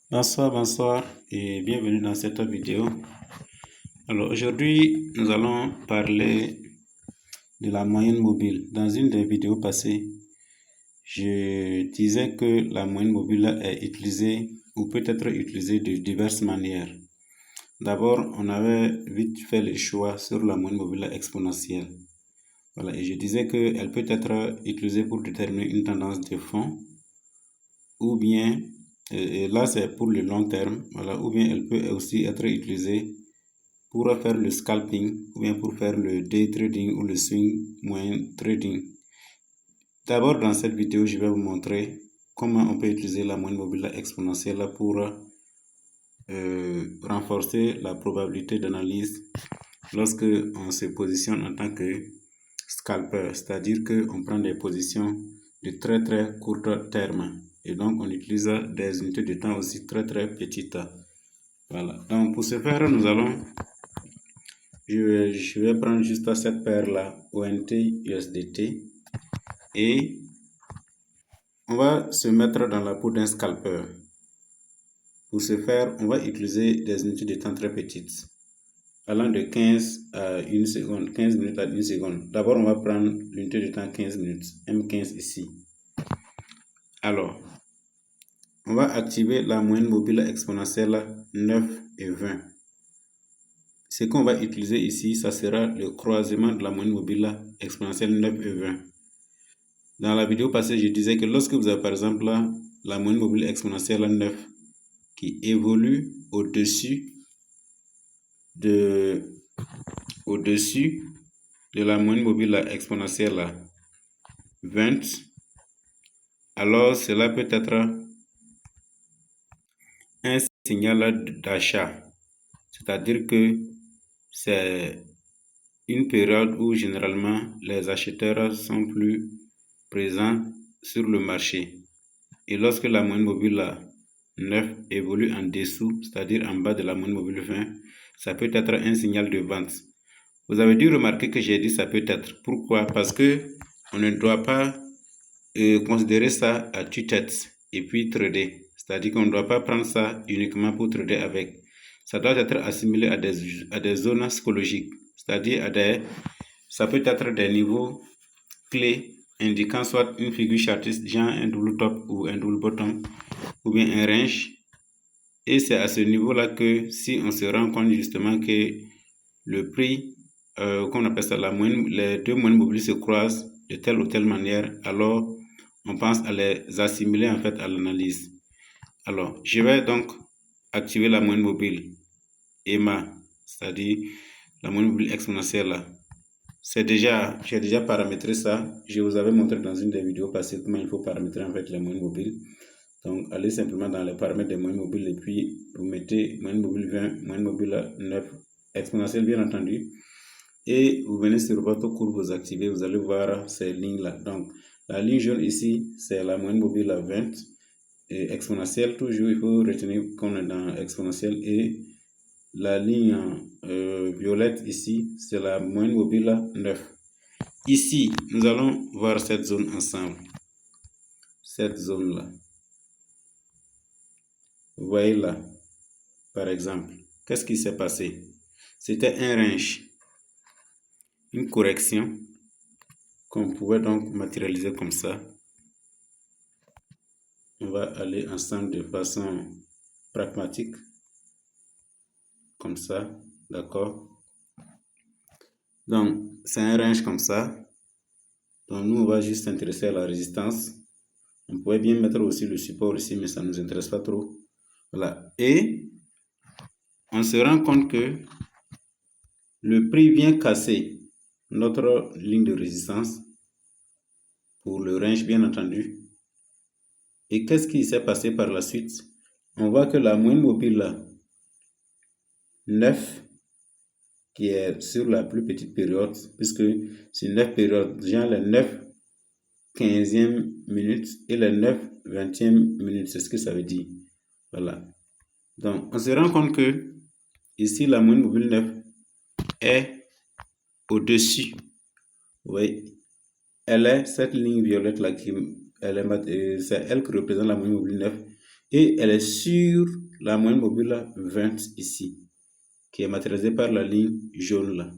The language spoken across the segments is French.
Bonsoir et bienvenue dans cette vidéo. Alors aujourd'hui, nous allons parler de la moyenne mobile. Dans une des vidéos passées, je disais que la moyenne mobile est utilisée ou peut être utilisée de diverses manières. D'abord, on avait vite fait le choix sur la moyenne mobile exponentielle. Voilà, et je disais qu'elle peut être utilisée pour déterminer une tendance de fond ou bien et là c'est pour le long terme, voilà, ou bien elle peut aussi être utilisée pour faire le scalping ou bien pour faire le day trading ou le swing moyen trading. D'abord dans cette vidéo, je vais vous montrer comment on peut utiliser la moyenne mobile exponentielle pour renforcer la probabilité d'analyse lorsque on se positionne en tant que scalper, c'est-à-dire qu'on prend des positions de très court terme. Et donc, on utilise des unités de temps aussi très petites. Voilà. Donc, pour ce faire, je vais prendre juste cette paire-là, ONT USDT, et on va se mettre dans la peau d'un scalper. Pour ce faire, on va utiliser des unités de temps très petites, allant de 15 à 1 seconde, 15 minutes à 1 seconde. D'abord, on va prendre l'unité de temps 15 minutes, M15 ici. Alors, on va activer la moyenne mobile exponentielle 9 et 20. Ce qu'on va utiliser ici, ça sera le croisement de la moyenne mobile exponentielle 9 et 20. Dans la vidéo passée, je disais que lorsque vous avez par exemple la moyenne mobile exponentielle 9 qui évolue au-dessus de la moyenne mobile exponentielle 20, alors cela peut être un signal d'achat. C'est-à-dire que c'est une période où généralement les acheteurs sont plus présents sur le marché. Et lorsque la moyenne mobile 9 évolue en dessous, c'est-à-dire en bas de la moyenne mobile 20, ça peut être un signal de vente. Vous avez dû remarquer que j'ai dit ça peut être. Pourquoi? Parce que on ne doit pas considérer ça à tue-tête et puis trader. C'est-à-dire qu'on ne doit pas prendre ça uniquement pour trader avec. Ça doit être assimilé à des zones psychologiques. C'est-à-dire ça peut être des niveaux clés indiquant soit une figure chartiste, genre un double top ou un double bottom, ou bien un range. Et c'est à ce niveau-là que si on se rend compte justement que le prix, qu'on appelle ça les deux moyennes mobiles se croisent de telle ou telle manière, alors on pense à les assimiler en fait à l'analyse. Alors, je vais donc activer la moyenne mobile EMA, c'est-à-dire la moyenne mobile exponentielle. J'ai déjà paramétré ça. Je vous avais montré dans une des vidéos passées comment il faut paramétrer en fait les moyennes mobiles. Donc, allez simplement dans les paramètres des moyennes mobiles et puis vous mettez moyenne mobile 20, moyenne mobile 9, exponentielle bien entendu. Et vous venez sur votre courbe, vous activez, vous allez voir ces lignes-là. Donc, la ligne jaune ici, c'est la moyenne mobile à 20. Et exponentielle, toujours, il faut retenir qu'on est dans exponentielle. Et la ligne violette ici, c'est la moyenne mobile 9. Ici, nous allons voir cette zone ensemble. Cette zone-là. Vous voyez là, par exemple, qu'est-ce qui s'est passé? C'était un range, une correction qu'on pouvait donc matérialiser comme ça. On va aller ensemble de façon pragmatique, comme ça, d'accord? Donc, c'est un range comme ça. Donc, nous, on va juste s'intéresser à la résistance. On pourrait bien mettre aussi le support ici, mais ça ne nous intéresse pas trop. Voilà. Et on se rend compte que le prix vient casser notre ligne de résistance pour le range, bien entendu. Et qu'est-ce qui s'est passé par la suite? On voit que la moyenne mobile 9, qui est sur la plus petite période, puisque c'est 9 périodes, genre les 9 15e minutes et les 9 20e minutes, c'est ce que ça veut dire. Voilà. Donc, on se rend compte que ici, la moyenne mobile 9 est au-dessus. Vous voyez, elle est cette ligne violette là c'est elle qui représente la moyenne mobile 9. Et elle est sur la moyenne mobile 20 ici, qui est matérialisée par la ligne jaune là.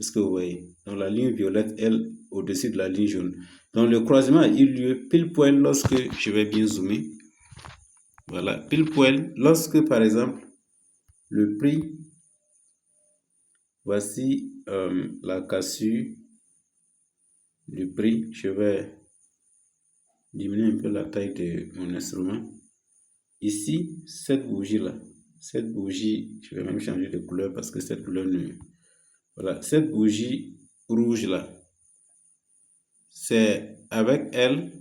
Est-ce que vous voyez? Donc la ligne violette, elle, au-dessus de la ligne jaune. Donc le croisement a eu lieu pile poil lorsque, je vais bien zoomer, voilà, pile poil lorsque par exemple le prix, voici la cassure du prix. Je vais diminuer un peu la taille de mon instrument. Ici, cette bougie-là, cette bougie, je vais même changer de couleur parce que cette couleur ne... Voilà, cette bougie rouge-là, c'est avec elle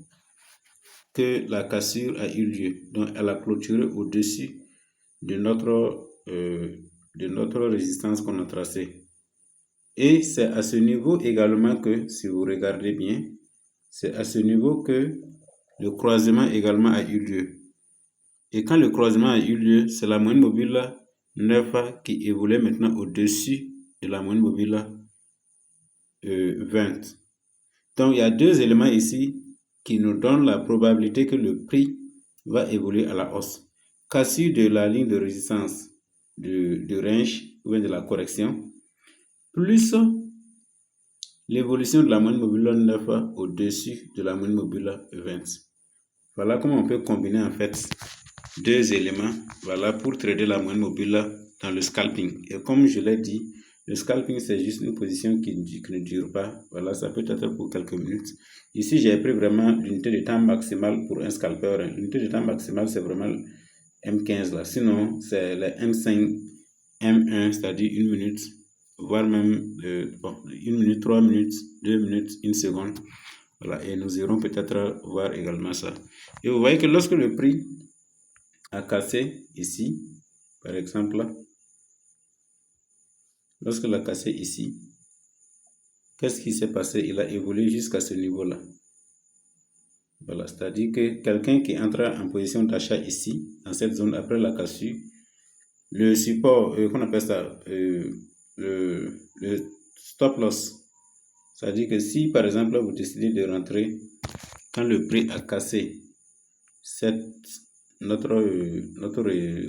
que la cassure a eu lieu. Donc, elle a clôturé au-dessus de notre résistance qu'on a tracée. Et c'est à ce niveau également que, si vous regardez bien, c'est à ce niveau que le croisement également a eu lieu. Et quand le croisement a eu lieu, c'est la moyenne mobile 9 qui évolue maintenant au-dessus de la moyenne mobile 20. Donc, il y a deux éléments ici qui nous donnent la probabilité que le prix va évoluer à la hausse. Cassure de la ligne de résistance de range ou bien de la correction, plus l'évolution de la moyenne mobile 9 au-dessus de la moyenne mobile 20. Voilà comment on peut combiner en fait deux éléments, voilà, pour trader la moyenne mobile dans le scalping. Et comme je l'ai dit, le scalping, c'est juste une position qui ne dure pas. Voilà, ça peut être pour quelques minutes. Ici, j'ai pris vraiment l'unité de temps maximale pour un scalper. L'unité de temps maximale, c'est vraiment M15 là. Sinon, c'est le M5, M1, c'est-à-dire une minute, voire même 1 minute, 3 minutes, 2 minutes, 1 seconde. Voilà, et nous irons peut-être voir également ça. Et vous voyez que lorsque le prix a cassé ici, par exemple, là, lorsque il a cassé ici, qu'est-ce qui s'est passé? Il a évolué jusqu'à ce niveau-là. Voilà, c'est-à-dire que quelqu'un qui entre en position d'achat ici, dans cette zone après la cassure, le support, qu'on appelle ça, le stop loss, c'est-à-dire que si par exemple vous décidez de rentrer quand le prix a cassé notre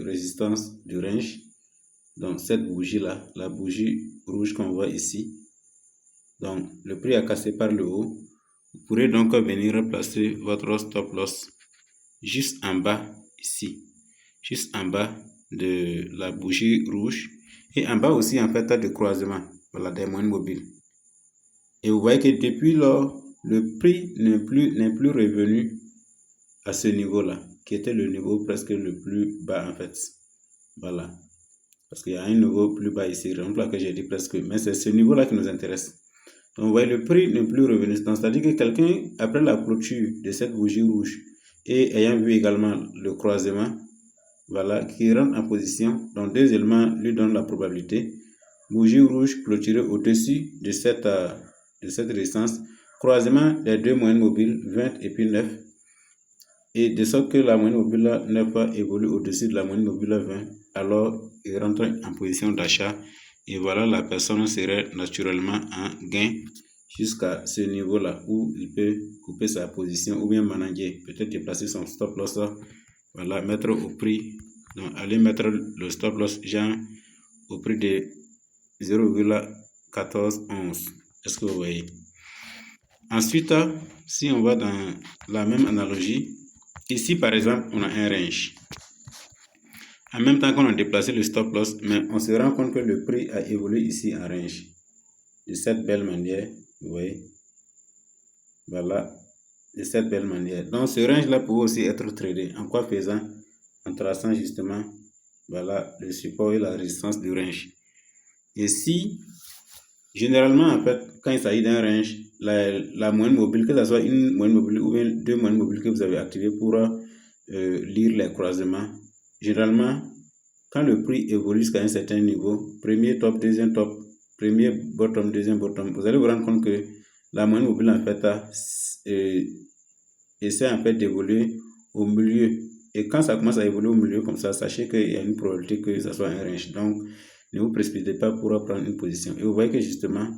résistance du range, donc cette bougie-là, la bougie rouge qu'on voit ici, donc le prix a cassé par le haut, vous pourrez donc venir placer votre stop loss juste en bas ici, juste en bas de la bougie rouge et en bas aussi en fait de croisement, voilà, des moyennes mobiles. Et vous voyez que depuis lors, le prix n'est plus revenu à ce niveau-là, qui était le niveau presque le plus bas en fait. Voilà. Parce qu'il y a un niveau plus bas ici, donc là que j'ai dit presque, mais c'est ce niveau-là qui nous intéresse. Donc vous voyez, le prix n'est plus revenu. C'est-à-dire que quelqu'un, après la clôture de cette bougie rouge et ayant vu également le croisement, voilà, qui rentre en position, donc deux éléments lui donnent la probabilité. Bougie rouge clôturée au-dessus de cette résistance, croisement des deux moyennes mobiles 20 et puis 9, et de sorte que la moyenne mobile 9 évolue au-dessus de la moyenne mobile 20, alors il rentre en position d'achat et voilà, la personne serait naturellement en gain jusqu'à ce niveau-là où il peut couper sa position ou bien manager, peut-être déplacer son stop loss, voilà, mettre au prix, donc aller mettre le stop loss genre au prix de 0,1411. Est-ce que vous voyez? Ensuite, si on va dans la même analogie, ici par exemple, on a un range. En même temps qu'on a déplacé le stop loss, mais on se rend compte que le prix a évolué ici en range. De cette belle manière, vous voyez. Voilà, de cette belle manière. Donc ce range-là peut aussi être tradé. En quoi faisant? En traçant justement, voilà, le support et la résistance du range. Et si, généralement, en fait, quand il s'agit d'un range, la moyenne mobile, que ce soit une moyenne mobile ou bien deux moyennes mobiles que vous avez activées pour lire les croisements, généralement, quand le prix évolue jusqu'à un certain niveau, premier top, deuxième top, premier bottom, deuxième bottom, vous allez vous rendre compte que la moyenne mobile en fait essaie en fait d'évoluer au milieu. Et quand ça commence à évoluer au milieu comme ça, sachez qu'il y a une probabilité que ça soit un range. Donc, ne vous précipitez pas pour prendre une position. Et vous voyez que justement,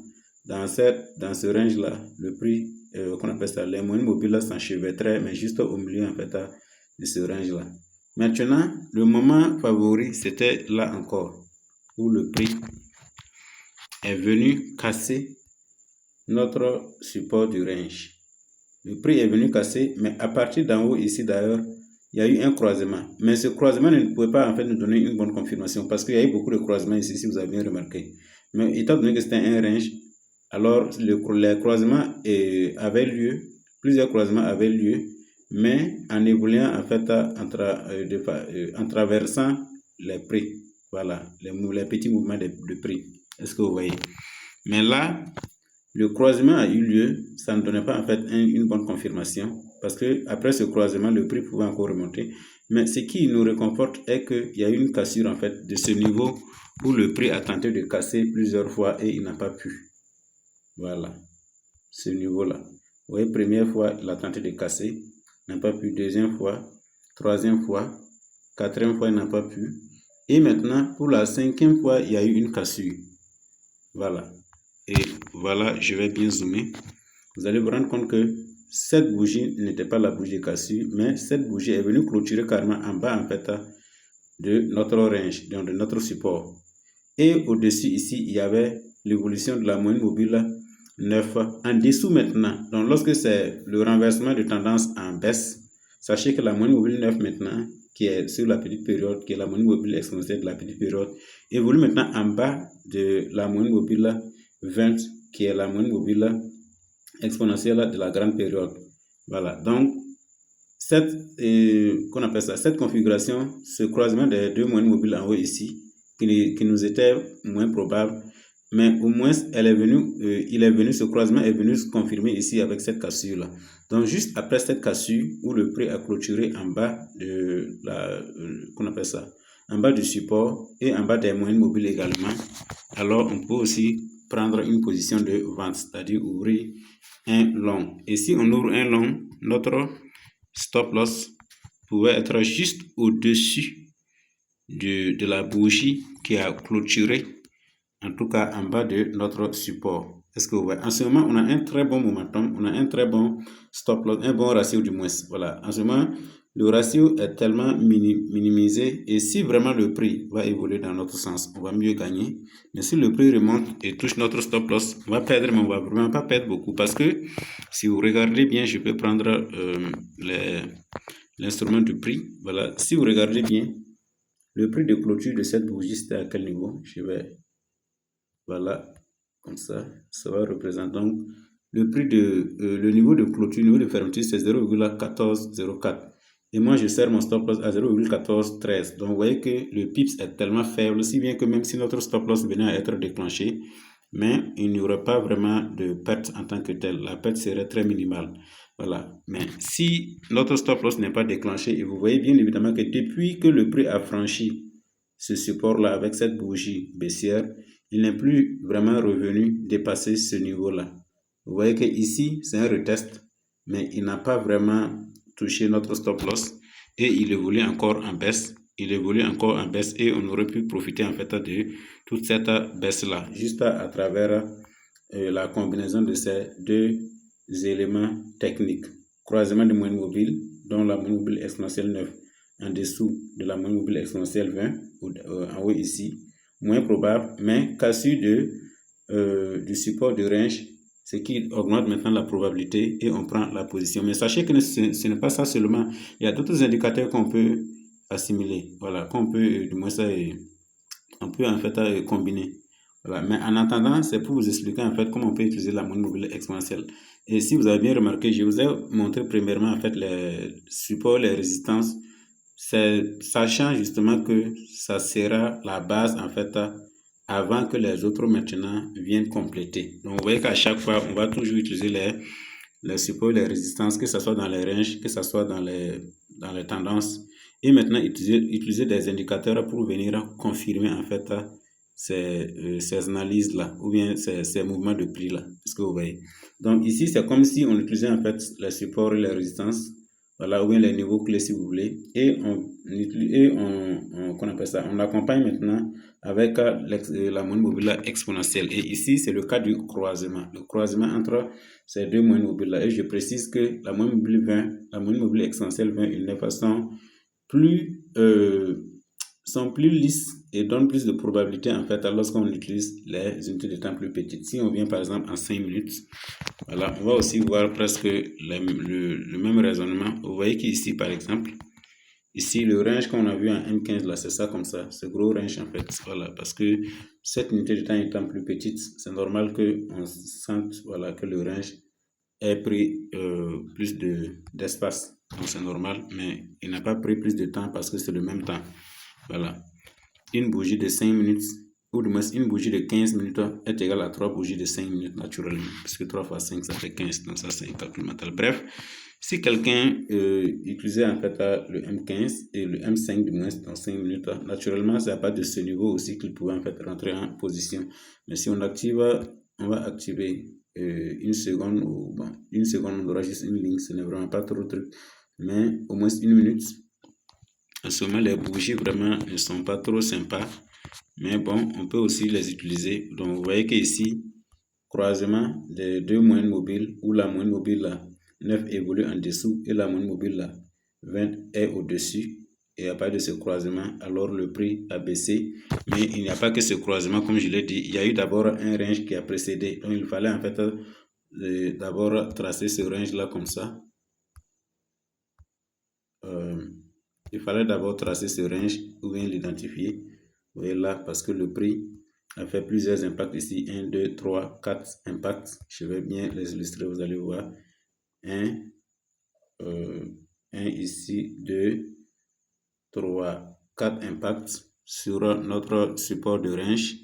dans ce range-là, le prix, qu'on appelle ça, les moyennes mobiles s'enchevêtraient, mais juste au milieu en fait de ce range-là. Maintenant, le moment favori, c'était là encore, où le prix est venu casser notre support du range. Le prix est venu casser, mais à partir d'en haut, ici d'ailleurs, il y a eu un croisement. Mais ce croisement ne pouvait pas en fait nous donner une bonne confirmation parce qu'il y a eu beaucoup de croisements ici, si vous avez bien remarqué. Mais étant donné que c'était un range, alors les croisements avaient lieu, plusieurs croisements avaient lieu, mais en évoluant en fait en traversant les prix. Voilà, les petits mouvements de prix. Est-ce que vous voyez? Mais là, le croisement a eu lieu, ça ne donnait pas en fait une bonne confirmation parce que après ce croisement, le prix pouvait encore remonter. Mais ce qui nous réconforte est qu'il y a eu une cassure en fait de ce niveau où le prix a tenté de casser plusieurs fois et il n'a pas pu. Voilà, ce niveau-là. Vous voyez, première fois, il a tenté de casser, n'a pas pu. Deuxième fois, troisième fois, quatrième fois, il n'a pas pu. Et maintenant, pour la cinquième fois, il y a eu une cassure. Voilà. Et voilà, je vais bien zoomer. Vous allez vous rendre compte que cette bougie n'était pas la bougie cassure, mais cette bougie est venue clôturer carrément en bas en fait de notre range, donc de notre support. Et au-dessus ici, il y avait l'évolution de la moyenne mobile 9 en dessous maintenant. Donc lorsque c'est le renversement de tendance en baisse, sachez que la moyenne mobile 9 maintenant, qui est sur la petite période, qui est la moyenne mobile exponentielle de la petite période, évolue maintenant en bas de la moyenne mobile 20, qui est la moyenne mobile exponentielle de la grande période. Voilà, donc cette, qu'on appelle ça, cette configuration, ce croisement des deux moyennes mobiles en haut ici, qui nous était moins probable, mais au moins elle est venue, ce croisement est venu se confirmer ici avec cette cassure-là. Donc juste après cette cassure, où le prix a clôturé en bas de la, qu'on appelle ça, en bas du support et en bas des moyennes mobiles également, alors on peut aussi prendre une position de vente, c'est-à-dire ouvrir un long. Et si on ouvre un long, notre stop loss pouvait être juste au-dessus de la bougie qui a clôturé, en tout cas en bas de notre support. Est-ce que vous voyez? En ce moment, on a un très bon momentum, on a un très bon stop loss, un bon ratio du moins. Voilà. En ce moment, le ratio est tellement minimisé et si vraiment le prix va évoluer dans notre sens, on va mieux gagner. Mais si le prix remonte et touche notre stop loss, on va perdre, mais on va vraiment pas perdre beaucoup parce que si vous regardez bien, je peux prendre l'instrument du prix. Voilà. Si vous regardez bien, le prix de clôture de cette bougie, c'était à quel niveau? Je vais, voilà, comme ça va représenter donc le prix le niveau de clôture, le niveau de fermeture, c'est 0,1404. Et moi, je sers mon stop loss à 0,1413. Donc, vous voyez que le pips est tellement faible, si bien que même si notre stop loss venait à être déclenché, mais il n'y aurait pas vraiment de perte en tant que telle. La perte serait très minimale. Voilà. Mais si notre stop loss n'est pas déclenché, et vous voyez bien évidemment que depuis que le prix a franchi ce support-là avec cette bougie baissière, il n'est plus vraiment revenu dépasser ce niveau-là. Vous voyez que ici, c'est un retest, mais il n'a pas vraiment touché notre stop loss et il évolue encore en baisse. Il évolue encore en baisse et on aurait pu profiter en fait de toute cette baisse-là, juste à travers la combinaison de ces deux éléments techniques. Croisement de moyenne mobile, dont la moyenne mobile exponentielle 9 en dessous de la moyenne mobile exponentielle 20, en haut ici, moins probable, mais cassure du support de range, ce qui augmente maintenant la probabilité et on prend la position. Mais sachez que ce n'est pas ça seulement. Il y a d'autres indicateurs qu'on peut assimiler, voilà, qu'on peut, du moins ça, on peut en fait combiner. Voilà. Mais en attendant, c'est pour vous expliquer en fait comment on peut utiliser la moyenne mobile exponentielle. Et si vous avez bien remarqué, je vous ai montré premièrement en fait les supports, les résistances, sachant justement que ça sera la base en fait avant que les autres maintenant viennent compléter. Donc vous voyez qu'à chaque fois, on va toujours utiliser les supports, les résistances, que ce soit dans les ranges, que ce soit dans les tendances. Et maintenant, utiliser des indicateurs pour venir confirmer en fait ces analyses-là, ou bien ces mouvements de prix-là. Est-ce que vous voyez? Donc ici, c'est comme si on utilisait en fait les supports et les résistances, voilà, ou bien les niveaux clés si vous voulez, et qu'on appelle ça, on accompagne maintenant avec la moyenne mobile exponentielle. Et ici, c'est le cas du croisement. Le croisement entre ces deux moyennes mobiles-là. Et je précise que la moyenne mobile 20, la moyenne mobile exponentielle 20 et 9 sont plus, sont plus lisses et donnent plus de probabilité en fait lorsqu'on utilise les unités de temps plus petites. Si on vient par exemple en 5 minutes, voilà, on va aussi voir presque le même raisonnement. Vous voyez qu'ici par exemple, ici le range qu'on a vu en M15 là, c'est ça comme ça, ce gros range en fait, voilà, parce que cette unité de temps étant plus petite, c'est normal qu'on sente voilà, que le range ait pris plus d'espace. Donc c'est normal, mais il n'a pas pris plus de temps parce que c'est le même temps. Voilà. Une bougie de 5 minutes, ou du moins une bougie de 15 minutes est égale à 3 bougies de 5 minutes naturellement. Parce que 3 fois 5, ça fait 15. Donc ça, c'est un calcul mental. Bref, si quelqu'un utilisait en fait le M15 et le M5 du moins dans 5 minutes, naturellement, c'est à partir de ce niveau aussi qu'il pouvait en fait rentrer en position. Mais si on active, on va activer une seconde, ou bon, une seconde, on aura juste une ligne, ce n'est vraiment pas trop truc. Mais au moins une minute. En ce moment, les bougies vraiment ne sont pas trop sympas. Mais bon, on peut aussi les utiliser. Donc, vous voyez qu'ici, croisement des deux moyennes mobiles, où la moyenne mobile là, 9 évolue en dessous et la moyenne mobile là, 20 est au-dessus. Et à partir de ce croisement, alors le prix a baissé. Mais il n'y a pas que ce croisement, comme je l'ai dit. Il y a eu d'abord un range qui a précédé. Donc, il fallait en fait d'abord tracer ce range-là comme ça. Il fallait d'abord tracer ce range ou bien l'identifier. Vous voyez là, parce que le prix a fait plusieurs impacts ici. 1, 2, 3, 4 impacts. Je vais bien les illustrer, vous allez voir. 1, 1 ici, 2, 3, 4 impacts sur notre support de range.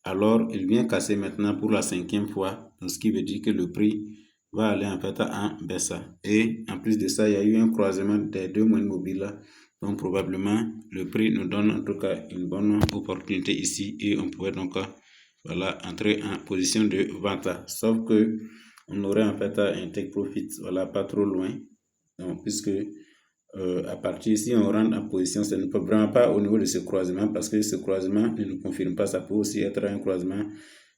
Alors, il vient casser maintenant pour la 5e fois. Donc, ce qui veut dire que le prix va aller en fait en baissant. Et en plus de ça, il y a eu un croisement des deux moyennes mobiles là. Donc probablement le prix nous donne en tout cas une bonne opportunité ici et on pourrait donc voilà, entrer en position de vente. Sauf que on aurait en fait un take profit, voilà, pas trop loin. Donc puisque à partir si on rentre en position, ce ne peut vraiment pas au niveau de ce croisement parce que ce croisement ne nous confirme pas, ça peut aussi être un croisement,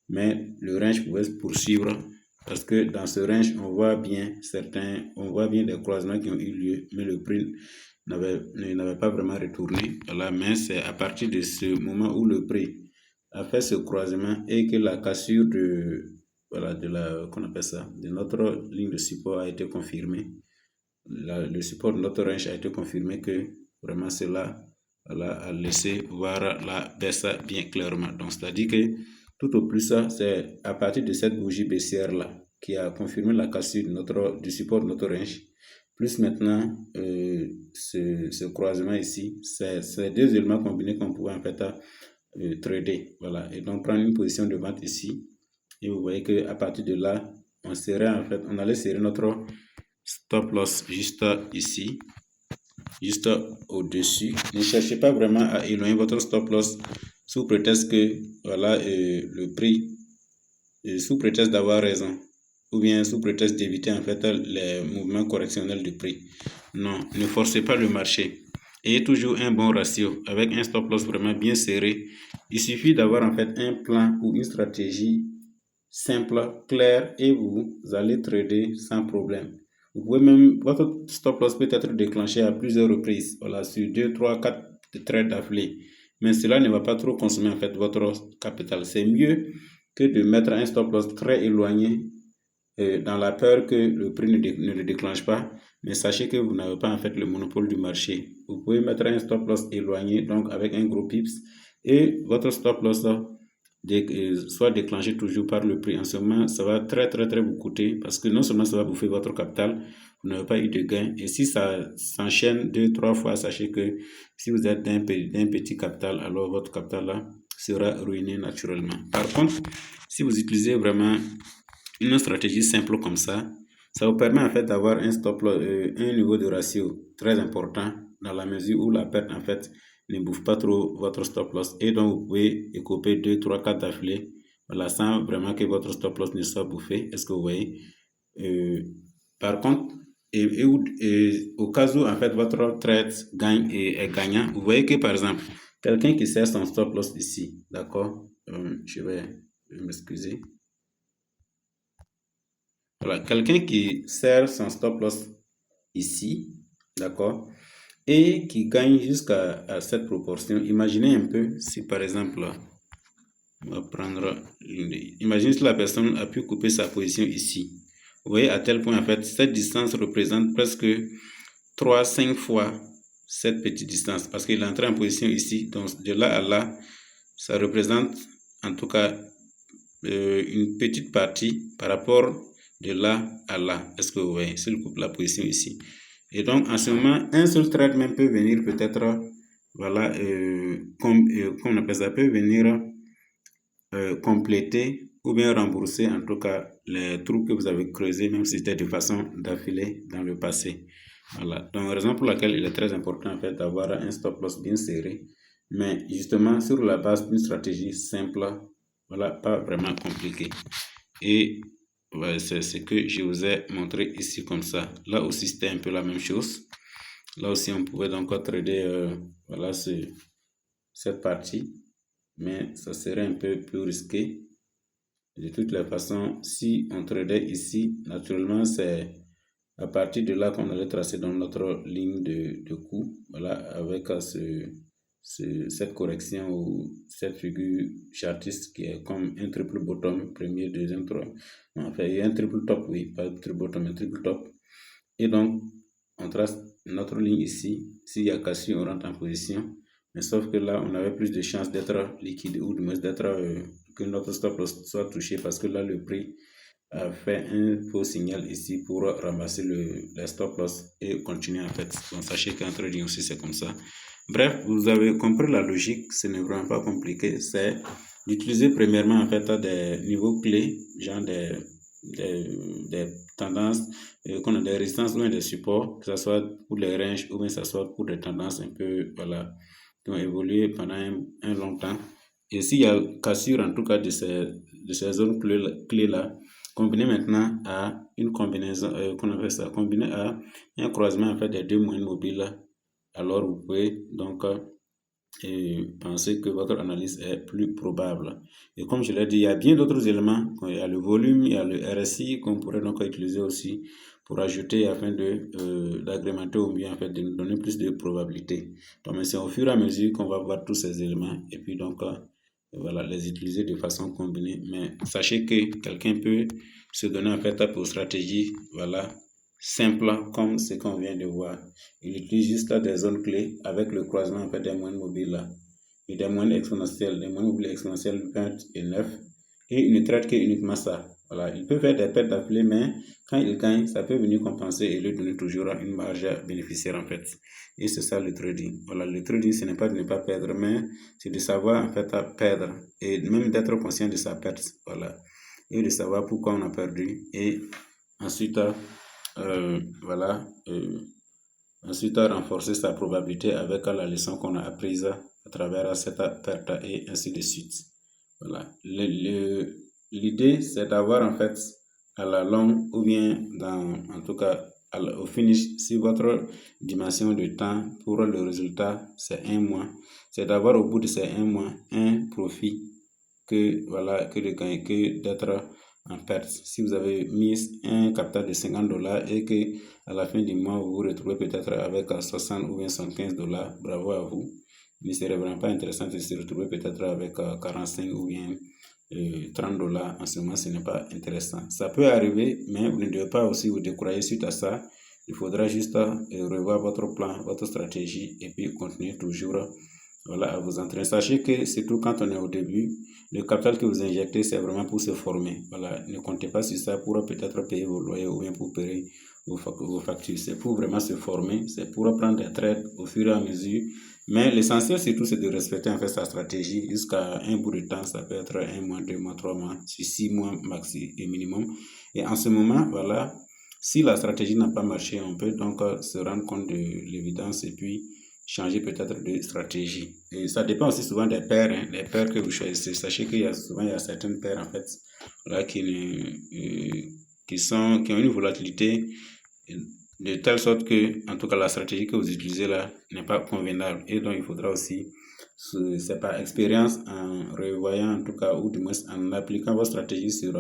mais le range pouvait se poursuivre parce que dans ce range, on voit bien des croisements qui ont eu lieu, mais le prix n'avait pas vraiment retourné. Voilà, mais c'est à partir de ce moment où le prix a fait ce croisement et que la cassure voilà, qu'on appelle ça, de notre ligne de support a été confirmée. Le support de notre range a été confirmé que vraiment cela voilà, a laissé voir la baisse bien clairement. Donc, c'est-à-dire que tout au plus, c'est à partir de cette bougie baissière-là qui a confirmé la cassure du support de notre range, plus maintenant ce croisement ici, c'est ces deux éléments combinés qu'on pouvait en fait trader. Voilà. Et donc, prendre une position de vente ici. Et vous voyez qu'à partir de là, on allait serrer notre stop loss juste ici, juste au-dessus. Ne cherchez pas vraiment à éloigner votre stop loss sous prétexte que voilà le prix, sous prétexte d'avoir raison ou bien sous prétexte d'éviter en fait les mouvements correctionnels du prix. Non, ne forcez pas le marché. Ayez toujours un bon ratio avec un stop loss vraiment bien serré. Il suffit d'avoir en fait un plan ou une stratégie simple, claire et vous allez trader sans problème. Vous pouvez même, votre stop loss peut être déclenché à plusieurs reprises, voilà, sur 2, 3, 4 trades d'affilée. Mais cela ne va pas trop consommer en fait votre capital. C'est mieux que de mettre un stop loss très éloigné dans la peur que le prix ne le déclenche pas. Mais sachez que vous n'avez pas en fait le monopole du marché. Vous pouvez mettre un stop loss éloigné, donc avec un gros pips, et votre stop loss soit déclenché toujours par le prix. En ce moment, ça va très vous coûter parce que non seulement ça va bouffer votre capital, vous n'avez pas eu de gain. Et si ça s'enchaîne 2, 3 fois, sachez que si vous êtes d'un petit capital, alors votre capital là sera ruiné naturellement. Par contre, si vous utilisez vraiment une stratégie simple comme ça vous permet en fait d'avoir un un niveau de ratio très important dans la mesure où la perte en fait ne bouffe pas trop votre stop loss et donc vous pouvez écoper 2, 3, 4 d'affilée, voilà, sans vraiment que votre stop loss ne soit bouffé. Est-ce que vous voyez? Par contre, au cas où en fait votre trade gagne et est gagnant, vous voyez que par exemple, quelqu'un qui sert son stop loss ici, d'accord? Je vais m'excuser. Voilà, quelqu'un qui sert son stop loss ici, d'accord? et qui gagne jusqu'à cette proportion. Imaginez un peu si par exemple, on va prendre imaginez si la personne a pu couper sa position ici. Vous voyez à tel point en fait, cette distance représente presque 3-5 fois cette petite distance parce qu'il est entré en position ici. Donc de là à là, ça représente en tout cas une petite partie par rapport de là à là. Est-ce que vous voyez? S'il coupe la position ici. Et donc, en ce moment, un seul trait même peut venir peut-être, voilà, comme on appelle ça, peut venir compléter ou bien rembourser en tout cas les trous que vous avez creusés, même si c'était de façon d'affilée dans le passé. Voilà. Donc, raison pour laquelle il est très important en fait d'avoir un stop loss bien serré, mais justement sur la base d'une stratégie simple, voilà, pas vraiment compliquée. Et ouais, c'est ce que je vous ai montré ici comme ça. Là aussi, c'était un peu la même chose. Là aussi, on pouvait donc trader voilà, cette partie, mais ça serait un peu plus risqué. De toutes les façons, si on tradait ici, naturellement, c'est à partir de là qu'on allait tracer dans notre ligne de coup, voilà, avec cette correction ou cette figure chartiste qui est comme un triple bottom, premier, deuxième, troisième. Enfin, il y a un triple top, oui, pas un triple bottom, un triple top. Et donc, on trace notre ligne ici. S'il y a cassure, on rentre en position. Mais sauf que là, on avait plus de chances d'être liquide ou du moins d'être que notre stop loss soit touché parce que là, le prix a fait un faux signal ici pour ramasser le stop loss et continuer en fait. Donc, sachez qu'en trading aussi, c'est comme ça. Bref, vous avez compris la logique, ce n'est vraiment pas compliqué. C'est d'utiliser premièrement en fait des niveaux clés, genre des tendances, qu'on a des résistances ou des supports, que ce soit pour les ranges ou bien que ce soit pour des tendances un peu, voilà, qui ont évolué pendant un long temps. Et s'il y a cassure en tout cas de ces zones clés-là, combiné maintenant à une combinaison, qu'on appelle ça, combiné à un croisement en fait des deux moyennes mobiles, alors vous pouvez donc penser que votre analyse est plus probable. Et comme je l'ai dit, il y a bien d'autres éléments. Il y a le volume, il y a le RSI qu'on pourrait donc utiliser aussi pour ajouter afin d'agrémenter au mieux, en fait, de nous donner plus de probabilité. Donc, c'est au fur et à mesure qu'on va voir tous ces éléments et puis donc voilà, les utiliser de façon combinée. Mais sachez que quelqu'un peut se donner en fait pour stratégie, voilà, simple comme ce qu'on vient de voir. Il utilise juste des zones clés avec le croisement en fait, des moyennes mobiles là, et des moyennes exponentielles, des moyennes mobiles exponentielles 20 et 9, et il ne traite que uniquement ça. Voilà, il peut faire des pertes d'affilée, mais quand il gagne, ça peut venir compenser et lui donner toujours une marge bénéficiaire en fait. Et c'est ça le trading. Voilà, le trading, ce n'est pas de ne pas perdre, mais c'est de savoir en fait à perdre et même d'être conscient de sa perte. Voilà, et de savoir pourquoi on a perdu et ensuite voilà, ensuite renforcer sa probabilité avec la leçon qu'on a apprise à travers cette perte et ainsi de suite. Voilà. L'idée, c'est d'avoir en fait à la longue ou bien en tout cas au finish, si votre dimension de temps pour le résultat c'est 1 mois, c'est d'avoir au bout de ces 1 mois un profit que voilà que de gagner, que d'être en perte. Si vous avez mis un capital de $50 et que à la fin du mois vous vous retrouvez peut-être avec 60 ou bien $115, bravo à vous. Mais ce serait vraiment pas intéressant de se retrouver peut-être avec 45 ou bien $30. En ce moment, ce n'est pas intéressant. Ça peut arriver, mais vous ne devez pas aussi vous décourager suite à ça. Il faudra juste revoir votre plan, votre stratégie et puis continuer toujours voilà, à vous entraîner. Sachez que surtout quand on est au début, le capital que vous injectez, c'est vraiment pour se former. Voilà, ne comptez pas sur ça pour peut-être payer vos loyers ou bien pour payer vos factures. C'est pour vraiment se former, c'est pour apprendre des trades au fur et à mesure. Mais l'essentiel, surtout, c'est de respecter en fait sa stratégie jusqu'à un bout de temps. Ça peut être 1 mois, 2 mois, 3 mois, 6 mois maxi et minimum. Et en ce moment, voilà, si la stratégie n'a pas marché, on peut donc se rendre compte de l'évidence et puis changer peut-être de stratégie. Et ça dépend aussi souvent des paires, hein, les paires que vous choisissez. Sachez qu'il y a souvent certaines paires en fait là, qui ont une volatilité de telle sorte que, en tout cas, la stratégie que vous utilisez là n'est pas convenable. Et donc, il faudra aussi, c'est par expérience, en revoyant en tout cas, ou du moins en appliquant votre stratégie sur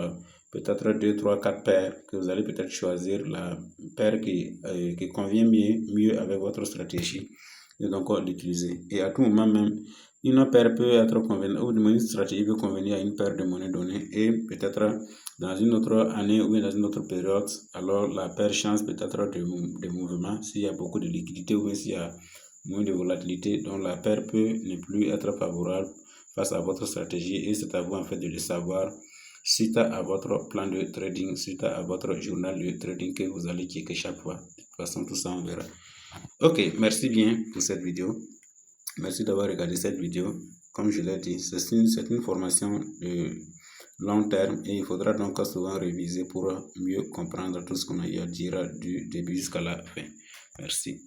peut-être 2, 3, 4 paires que vous allez peut-être choisir la paire qui convient mieux avec votre stratégie et donc l'utiliser. Et à tout moment même, une paire peut être convenable, ou une stratégie peut convenir à une paire de monnaies donnée et peut-être dans une autre année ou dans une autre période, alors la paire change peut-être de mouvement s'il y a beaucoup de liquidité ou s'il y a moins de volatilité, donc la paire peut ne plus être favorable face à votre stratégie et c'est à vous en fait de le savoir suite à votre plan de trading, suite à votre journal de trading que vous allez checker chaque fois. De toute façon, tout ça on verra. Ok, merci bien pour cette vidéo. Merci d'avoir regardé cette vidéo. Comme je l'ai dit, c'est une formation de long terme et il faudra donc souvent réviser pour mieux comprendre tout ce qu'on a eu à dire du début jusqu'à la fin. Merci.